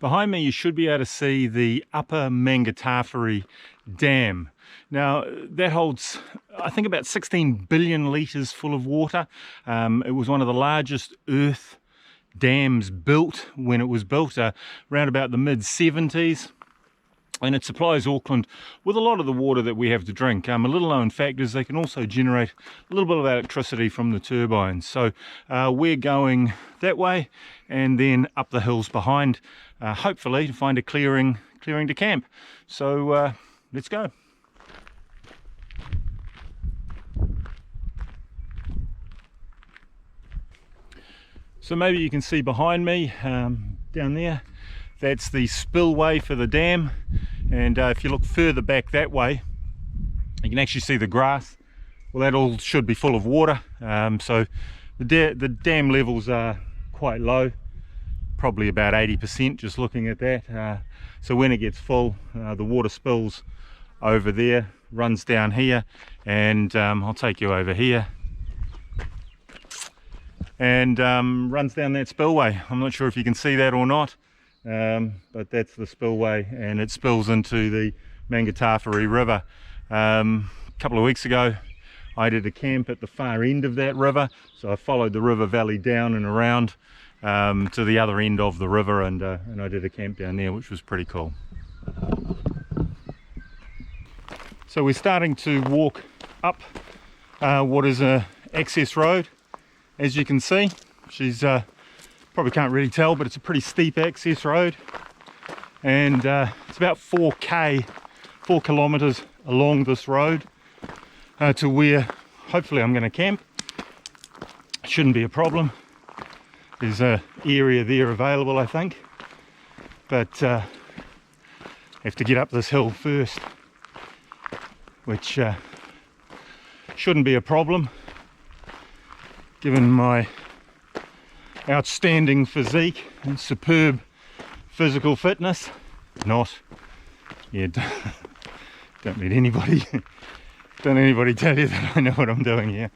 Behind me you should be able to see the upper Mangatawhiri Dam. Now that holds, I think, about 16 billion litres full of water. It was one of the largest earth dams built when it was built, around about the mid-70s. And it supplies Auckland with a lot of the water that we have to drink. A little known fact is they can also generate a little bit of electricity from the turbines. So we're going that way and then up the hills behind, hopefully to find a clearing to camp. So let's go. So maybe you can see behind me, down there, that's the spillway for the dam. And if you look further back that way, you can actually see the grass. Well, that all should be full of water. So the dam levels are quite low, probably about 80% just looking at that. So when it gets full, the water spills over there, runs down here, and I'll take you over here, and runs down that spillway. I'm not sure if you can see that or not. But that's the spillway, and it spills into the Mangatawhiri River. A couple of weeks ago I did a camp at the far end of that river, so I followed the river valley down and around to the other end of the river, and I did a camp down there, which was pretty cool. So we're starting to walk up what is a access road. As you can see, she's probably can't really tell, but it's a pretty steep access road, and it's about 4 kilometers along this road to where hopefully I'm going to camp. Shouldn't be a problem. There's an area there available, I think, but have to get up this hill first, which shouldn't be a problem given my outstanding physique and superb physical fitness. Not, yeah, don't let anybody tell you that I know what I'm doing here.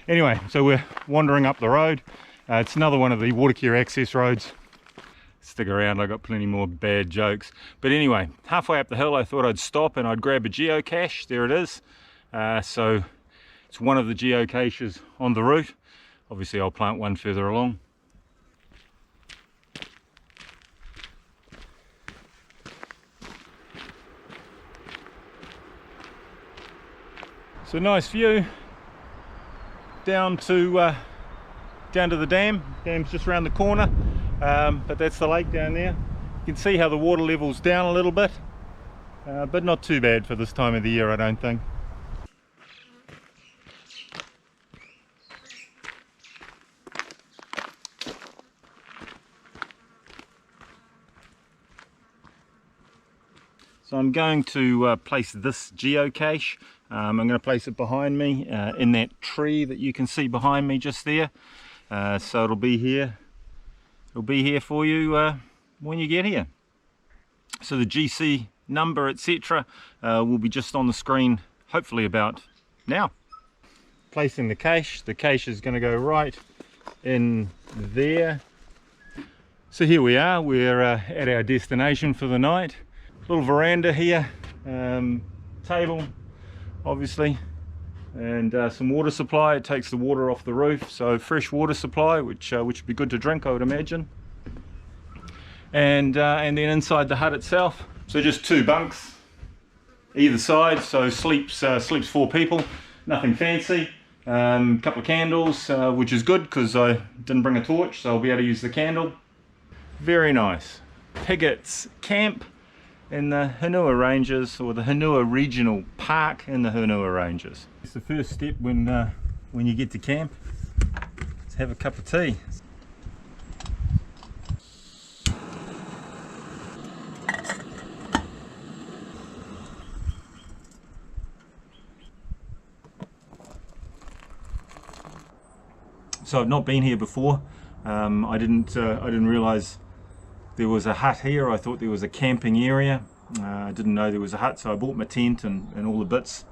Anyway, so we're wandering up the road. It's another one of the water care access roads. Stick around, I got plenty more bad jokes. But anyway, halfway up the hill I thought I'd stop and I'd grab a geocache. There it is. So it's one of the geocaches on the route. Obviously I'll plant one further along. So nice view down to the dam. Dam's just around the corner, but that's the lake down there. You can see how the water level's down a little bit, but not too bad for this time of the year, I don't think. So I'm going to place this geocache. I'm going to place it behind me in that tree that you can see behind me just there. So it'll be here for you when you get here. So the GC number, etc. will be just on the screen hopefully about now. Placing the cache is going to go right in there. So here we are, we're at our destination for the night. Little veranda here, table obviously, and some water supply. It takes the water off the roof, so fresh water supply, which would be good to drink, I would imagine. And then inside the hut itself, so just 2 bunks either side, so sleeps 4 people, nothing fancy. Couple of candles, which is good because I didn't bring a torch, so I'll be able to use the candle. Very nice. Piggott's camp in the Hunua Ranges, or the Hunua Regional Park in the Hunua Ranges. It's the first step when you get to camp. Let's have a cup of tea. So I've not been here before. I didn't realize there was a hut here. I thought there was a camping area. I didn't know there was a hut, so I bought my tent and all the bits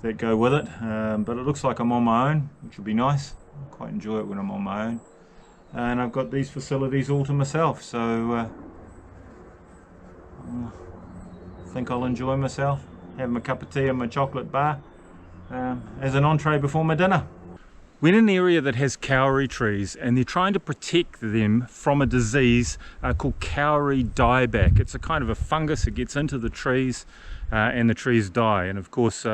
that go with it. But it looks like I'm on my own, which will be nice. I quite enjoy it when I'm on my own. And I've got these facilities all to myself, so think I'll enjoy myself, having a cup of tea and my chocolate bar as an entree before my dinner. We're in an area that has cowrie trees, and they're trying to protect them from a disease called Cowrie Dieback. It's a kind of a fungus that gets into the trees and the trees die. And of course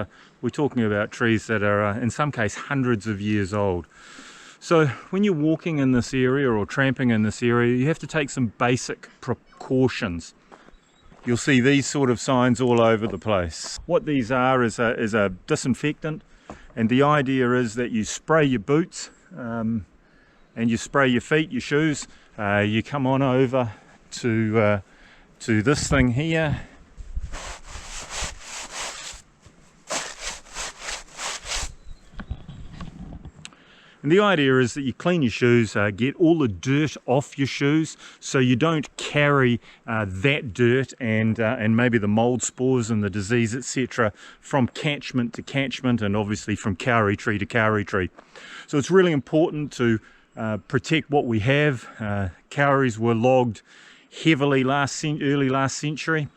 we're talking about trees that are in some case hundreds of years old. So when you're walking in this area or tramping in this area, you have to take some basic precautions. You'll see these sort of signs all over the place. What these are is a disinfectant. And the idea is that you spray your boots and you spray your feet, your shoes. You come on over to this thing here. And the idea is that you clean your shoes, get all the dirt off your shoes so you don't carry that dirt and maybe the mold spores and the disease, etc., from catchment to catchment, and obviously from cowrie tree to cowrie tree. So it's really important to protect what we have. Cowries were logged heavily early last century.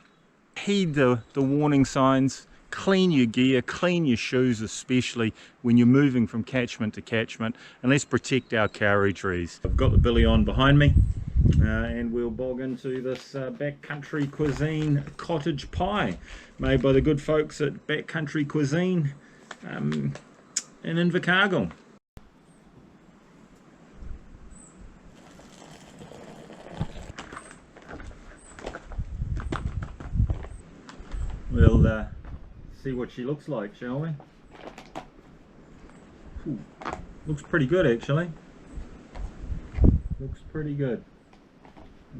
Heed the warning signs. Clean your gear, clean your shoes, especially when you're moving from catchment to catchment, and let's protect our cowrie trees. I've got the billy on behind me and we'll bog into this backcountry cuisine cottage pie made by the good folks at Backcountry Cuisine in Invercargill. We'll see what she looks like, shall we? Ooh, looks pretty good actually. Looks pretty good.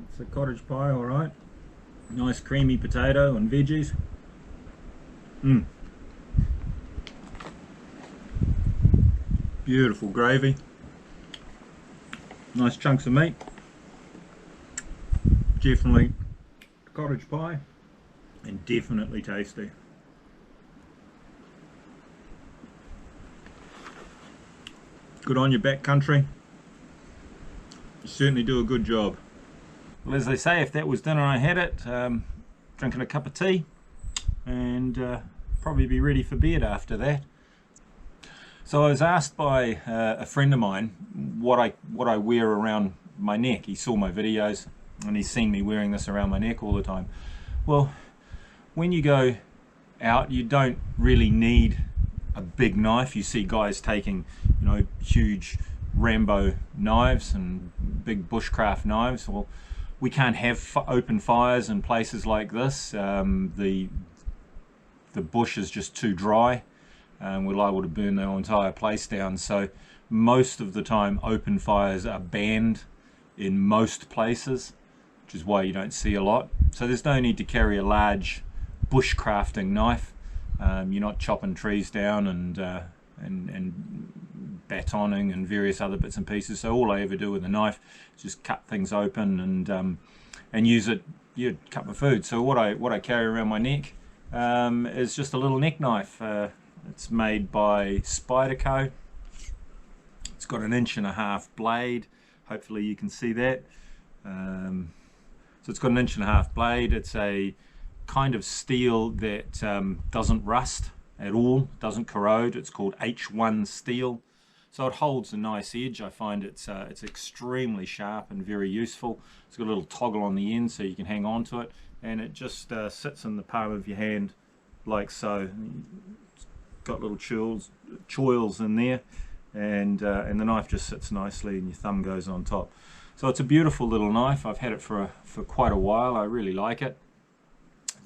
It's a cottage pie, alright. Nice creamy potato and veggies. Beautiful gravy. Nice chunks of meat. Definitely cottage pie and definitely tasty. Good on your backcountry. You certainly do a good job. Well, as they say, if that was dinner, I had it. Drinking a cup of tea and probably be ready for bed after that. So I was asked by a friend of mine what I wear around my neck. He saw my videos and he's seen me wearing this around my neck all the time. Well, when you go out, you don't really need a big knife. You see guys taking, you know, huge Rambo knives and big bushcraft knives. Well, we can't have open fires in places like this. The bush is just too dry and we're liable to burn the entire place down. So most of the time open fires are banned in most places, which is why you don't see a lot. So there's no need to carry a large bushcrafting knife. You're not chopping trees down and batoning and various other bits and pieces. So all I ever do with a knife is just cut things open and use it. You cut my food. So what I carry around my neck is just a little neck knife. It's made by Spyderco. It's got an 1.5-inch blade. Hopefully you can see that. So it's got an 1.5-inch blade. It's a kind of steel that doesn't rust at all, doesn't corrode. It's called H1 steel, so it holds a nice edge. I find it's extremely sharp and very useful. It's got a little toggle on the end so you can hang on to it, and it just sits in the palm of your hand like so. It's got little choils in there, and the knife just sits nicely and your thumb goes on top. So it's a beautiful little knife. I've had it for quite a while. I really like it.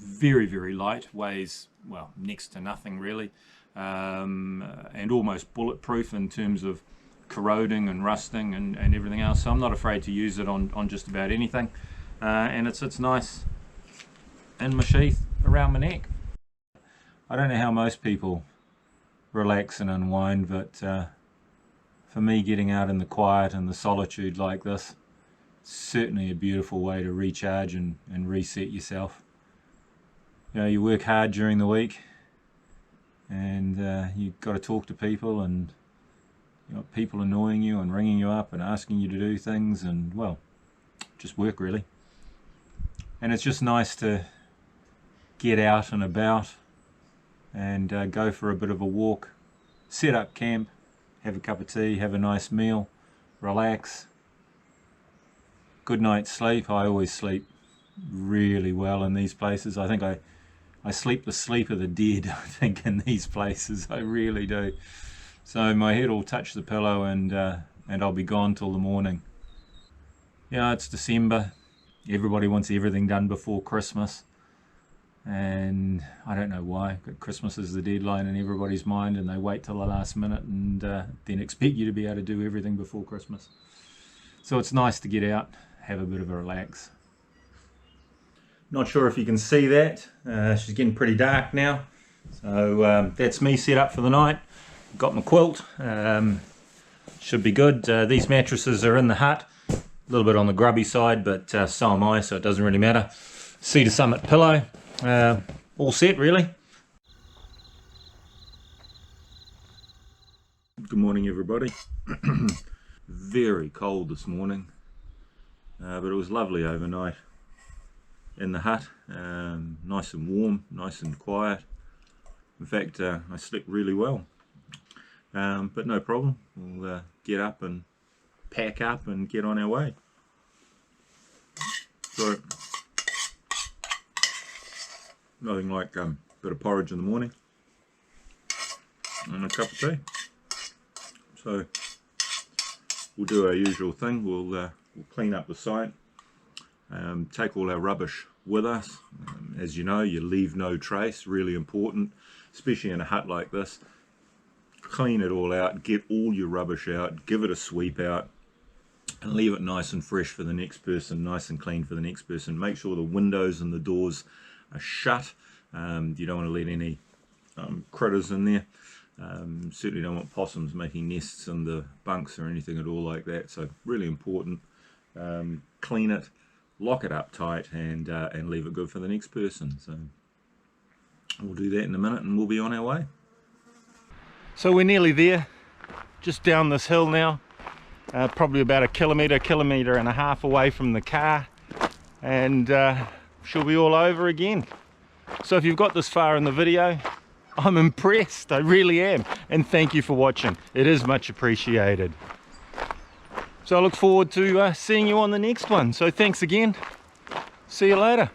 Very, very light, weighs, well, next to nothing really, and almost bulletproof in terms of corroding and rusting and everything else. So I'm not afraid to use it on just about anything, and it sits nice in my sheath around my neck. I don't know how most people relax and unwind, but for me, getting out in the quiet and the solitude like this, certainly a beautiful way to recharge and reset yourself. You know, you work hard during the week and you've got to talk to people, and you know, people annoying you and ringing you up and asking you to do things, and well, just work really. And it's just nice to get out and about and go for a bit of a walk, set up camp, have a cup of tea, have a nice meal, relax, good night's sleep. I always sleep really well in these places. I think I sleep the sleep of the dead, I think, in these places. I really do. So my head will touch the pillow and I'll be gone till the morning. Yeah, it's December. Everybody wants everything done before Christmas. And I don't know why, but Christmas is the deadline in everybody's mind, and they wait till the last minute and then expect you to be able to do everything before Christmas. So it's nice to get out, have a bit of a relax. Not sure if you can see that. She's getting pretty dark now. So that's me set up for the night. Got my quilt. Should be good. These mattresses are in the hut. A little bit on the grubby side, but so am I, so it doesn't really matter. Cedar Summit pillow. All set, really. Good morning, everybody. Very cold this morning, but it was lovely overnight in the hut. Nice and warm, nice and quiet. In fact, I slept really well, but no problem. We'll get up and pack up and get on our way. So, nothing like a bit of porridge in the morning and a cup of tea. So we'll do our usual thing. We'll clean up the site, take all our rubbish with us. As you know, you leave no trace, really important, especially in a hut like this. Clean it all out, get all your rubbish out, give it a sweep out, and leave it nice and fresh for the next person, nice and clean for the next person. Make sure the windows and the doors are shut. You don't want to let any critters in there. Certainly don't want possums making nests in the bunks or anything at all like that. So really important. Clean it, lock it up tight, and leave it good for the next person. So we'll do that in a minute and we'll be on our way. So we're nearly there, just down this hill now. Probably about a kilometre and a half away from the car, and she'll be all over again. So if you've got this far in the video, I'm impressed, I really am, and thank you for watching. It is much appreciated. So I look forward to seeing you on the next one. So thanks again, see you later.